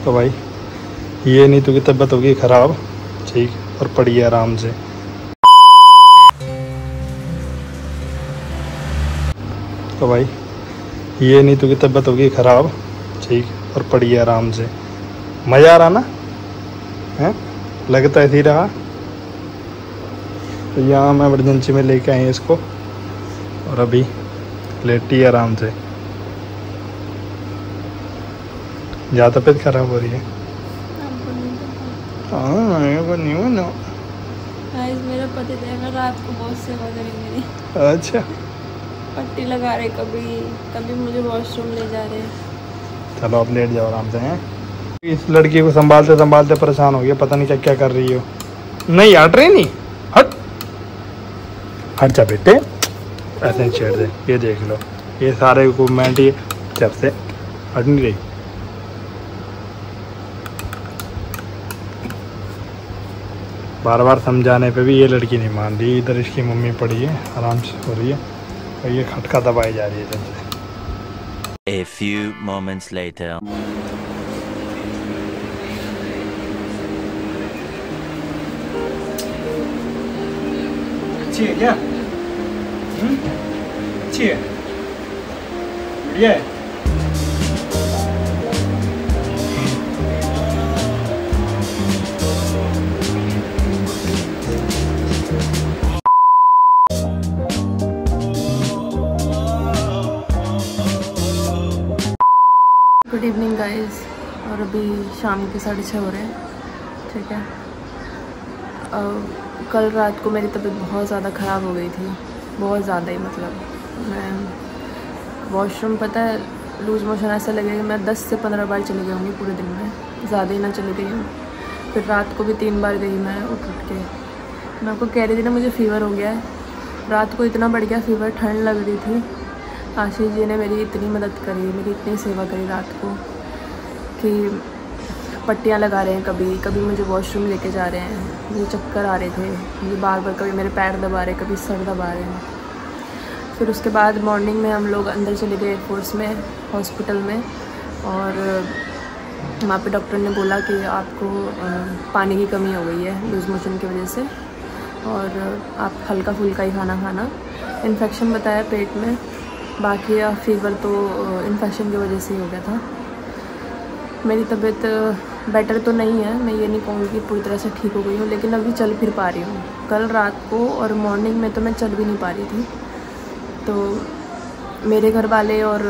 तो भाई ये नहीं तो कि तबीयत होगी ख़राब, ठीक, और पड़ी आराम से। तो भाई ये नहीं तो कि तबीयत होगी ख़राब, ठीक, और पड़ी आराम से। मज़ा आ रहा ना है, लगता ऐसे ही रहा। तो यहाँ मैं इमरजेंसी में लेके आई इसको और अभी लेटी आराम से। ज़्यादा तबीयत ख़राब हो रही है। हाँ मेरा पति देव रात को बहुत सेवा करी मेरी। अच्छा, पट्टी लगा रहे, कभी मुझे वॉशरूम ले जा रहे। चलो अब लेट जाओ आराम से हैं। इस लड़की को संभालते संभालते परेशान हो गया, पता नहीं क्या क्या कर रही हो। नहीं हट रही, नहीं हट, हट जा बेटे, ऐसे नहीं छेड़ दे। ये देख लो, ये सारे इक्विपमेंट ही जब से हट नहीं रही। बार बार समझाने पे भी ये लड़की नहीं मान रही। इधर इसकी मम्मी पड़ी है, आराम से हो रही है, और ये खटका दबाई जा रही है जब से। A few moments later. अच्छी है क्या? अच्छी है, बढ़िया है। गुड इवनिंग गाइस, और अभी शाम के 6:30 हो रहे हैं, ठीक है। कल रात को मेरी तबीयत बहुत ज़्यादा ख़राब हो गई थी, बहुत ज़्यादा ही, मतलब मैं वॉशरूम, पता है, लूज मोशन ऐसा लगेगा मैं 10 से 15 बार चली गई होंगी पूरे दिन में, ज़्यादा ही ना चली गई हूँ। फिर रात को भी 3 बार गई मैं उठ के। मैं आपको कह रही थी ना मुझे फ़ीवर हो गया है, रात को इतना बढ़ गया फ़ीवर, ठंड लग रही थी। आशीष जी ने मेरी इतनी मदद करी, मेरी इतनी सेवा करी रात को, कि पट्टियाँ लगा रहे हैं, कभी मुझे वॉशरूम लेके जा रहे हैं, मुझे चक्कर आ रहे थे, मुझे बार बार कभी मेरे पैर दबा रहे, कभी सर दबा रहे हैं। फिर उसके बाद मॉर्निंग में हम लोग अंदर चले गए एयरफोर्स में, हॉस्पिटल में, और वहाँ पे डॉक्टर ने बोला कि आपको पानी की कमी हो गई है लूज मोशन की वजह से, और आप हल्का फुल्का ही खाना, इन्फेक्शन बताया पेट में, बाकी फ़ीवर तो इन्फेक्शन की वजह से ही हो गया था। मेरी तबीयत बेटर तो नहीं है, मैं ये नहीं कहूँगी कि पूरी तरह से ठीक हो गई हूँ, लेकिन अभी चल फिर पा रही हूँ। कल रात को और मॉर्निंग में तो मैं चल भी नहीं पा रही थी। तो मेरे घर वाले और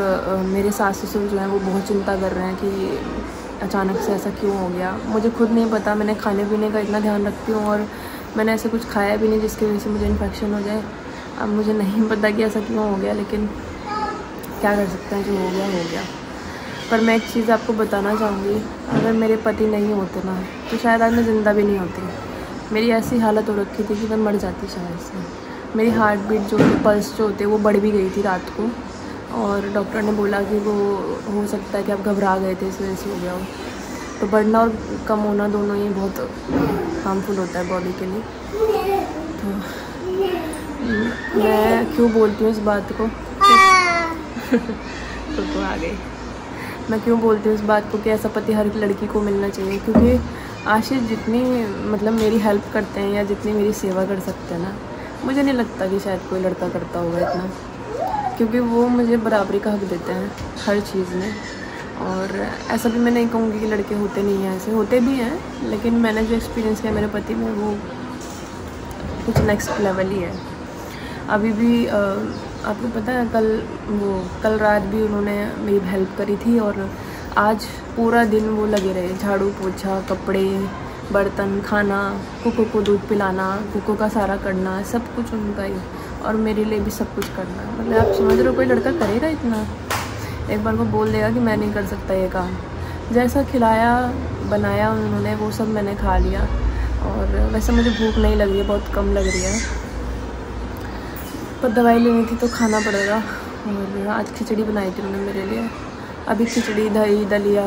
मेरे सास ससुर जो हैं वो बहुत चिंता कर रहे हैं कि अचानक से ऐसा क्यों हो गया। मुझे खुद नहीं पता, मैंने खाने पीने का इतना ध्यान रखती हूँ और मैंने ऐसा कुछ खाया भी नहीं जिसकी वजह से मुझे इन्फेक्शन हो जाए। अब मुझे नहीं पता कि ऐसा क्यों हो गया, लेकिन क्या कर सकते हैं, जो हो गया। पर मैं एक चीज़ आपको बताना चाहूँगी, अगर मेरे पति नहीं होते ना तो शायद आज मैं ज़िंदा भी नहीं होती। मेरी ऐसी हालत हो रखी थी कि मैं मर जाती शायद से। मेरी हार्ट बीट जो होती, पल्स जो होते, वो बढ़ भी गई थी रात को, और डॉक्टर ने बोला कि वो हो सकता है कि आप घबरा गए थे, इस वजह से हो गया हो। तो बढ़ना और कम होना दोनों ही बहुत हार्मफुल होता है बॉडी के लिए। तो मैं क्यों बोलती हूँ इस बात को तो आ गई। मैं क्यों बोलती हूँ इस बात को कि ऐसा पति हर एक लड़की को मिलना चाहिए, क्योंकि आशीष जितनी मतलब मेरी हेल्प करते हैं या जितनी मेरी सेवा कर सकते हैं ना, मुझे नहीं लगता कि शायद कोई लड़का करता होगा इतना, क्योंकि वो मुझे बराबरी का हक देते हैं हर चीज़ में। और ऐसा भी मैं नहीं कहूँगी कि लड़के होते नहीं हैं, ऐसे होते भी हैं, लेकिन मैंने जो एक्सपीरियंस किया मेरे पति में वो कुछ नेक्स्ट लेवल ही है। अभी भी आपको पता है कल रात भी उन्होंने मेरी हेल्प करी थी, और आज पूरा दिन वो लगे रहे, झाड़ू पोछा, कपड़े, बर्तन, खाना, कुकू को दूध पिलाना, कुकू का सारा करना, सब कुछ उनका ही, और मेरे लिए भी सब कुछ करना। मतलब आप समझ रहे हो कोई लड़का करेगा इतना? एक बार वो बोल देगा कि मैं नहीं कर सकता ये काम। जैसा खिलाया बनाया उन्होंने वो सब मैंने खा लिया, और वैसे मुझे भूख नहीं लग रही है, बहुत कम लग रही है, पर दवाई लेनी थी तो खाना पड़ेगा। और आज खिचड़ी बनाई थी उन्होंने मेरे लिए। अभी खिचड़ी, दही, दलिया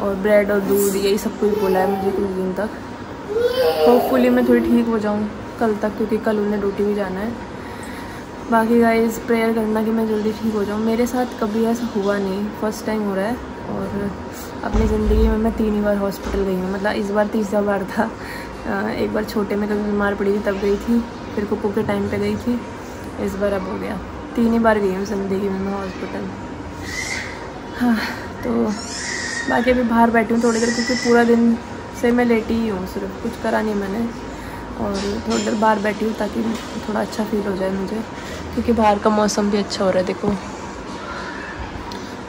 और ब्रेड और दूध, यही सब कुछ बोला है मुझे कुछ दिन तक। होपफुली मैं थोड़ी ठीक हो जाऊँ कल तक, क्योंकि कल उन्हें ड्यूटी भी जाना है। बाकी गाइस प्रेयर करना कि मैं जल्दी ठीक हो जाऊँ। मेरे साथ कभी ऐसा हुआ नहीं, फर्स्ट टाइम हो रहा है। और अपनी ज़िंदगी में मैं 3 बार हॉस्पिटल गई हूँ, मतलब इस बार तीसरा बार था। एक बार छोटे में कभी बीमार पड़ी थी तब गई थी, फिर कुकू के टाइम पे गई थी, इस बार अब हो गया 3 बार गई हूँ ज़िंदगी में मैं हॉस्पिटल। हाँ, तो बाकी अभी बाहर बैठी हूँ थोड़ी देर, क्योंकि पूरा दिन से मैं लेटी ही हूँ, सिर्फ कुछ करा नहीं मैंने। और थोड़ी देर बाहर बैठी हूँ ताकि थोड़ा अच्छा फील हो जाए मुझे, क्योंकि बाहर का मौसम भी अच्छा हो रहा है। देखो,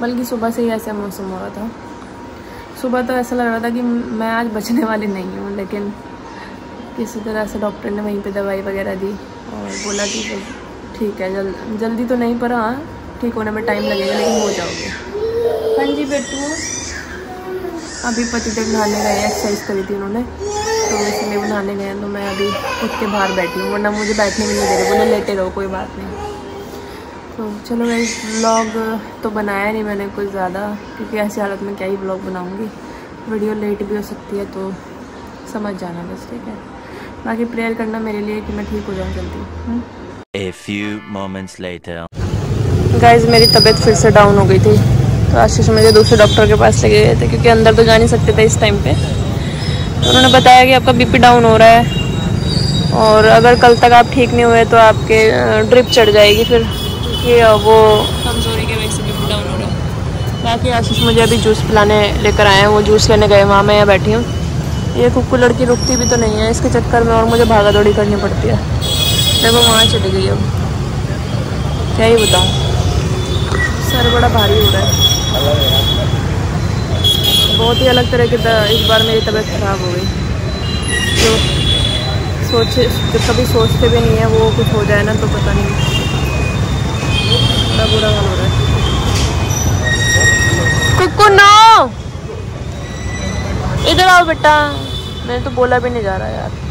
बल्कि सुबह से ही ऐसा मौसम हो रहा था। सुबह तो ऐसा लग रहा था कि मैं आज बचने वाली नहीं हूँ, लेकिन किसी तरह से डॉक्टर ने वहीं पे दवाई वगैरह दी और बोला कि ठीक है, जल्दी तो नहीं, पर हाँ ठीक होने में टाइम लगेगा, लेकिन हो जाओगे। हाँ जी बेटू, अभी पतिदेव नहाने गए, एक्सरसाइज करी थी उन्होंने, तो इसलिए वो नहाने गए, तो मैं अभी उठ के बाहर बैठी हूँ, वरना मुझे बैठने भी नहीं दे रहे, बोले लेटे रहो कोई बात नहीं। तो चलो मैं व्लॉग तो बनाया नहीं मैंने कुछ ज़्यादा, क्योंकि ऐसी हालत में क्या ही व्लॉग बनाऊँगी, वीडियो लेट भी हो सकती है, तो समझ जाना बस, ठीक है। बाकी प्रेयर करना मेरे लिए कि मैं ठीक हो जाऊँ जल्दी। A few moments later. Guys, मेरी तबीयत फिर से डाउन हो गई थी, तो आशीष मुझे दूसरे डॉक्टर के पास लेके गए थे, क्योंकि अंदर तो जा नहीं सकते थे इस टाइम पे। तो उन्होंने बताया कि आपका बीपी डाउन हो रहा है, और अगर कल तक आप ठीक नहीं हुए तो आपके ड्रिप चढ़ जाएगी फिर, क्योंकि वो कमजोरी की वजह से बीपी डाउन हो रहा है। बाकी आशीष मुझे अभी जूस पिलाने लेकर आए हैं, वो जूस लेने गए, वहाँ मैं यहाँ बैठी हूँ। ये कुक्कू लड़की रुकती भी तो नहीं है इसके चक्कर में, और मुझे भागा दौड़ी करनी पड़ती है। देखो वहाँ चली गई, अब क्या ही बताऊँ, सर बड़ा भारी हो रहा है, बहुत ही अलग तरह की। इस बार मेरी तबीयत ख़राब हो गई, जो कभी सोचते भी नहीं है वो कुछ हो जाए ना, तो पता नहीं, बड़ा बुरा हाल हो रहा है। कुक्कू नो, इधर आओ बेटा, मैंने तो बोला भी नहीं जा रहा यार।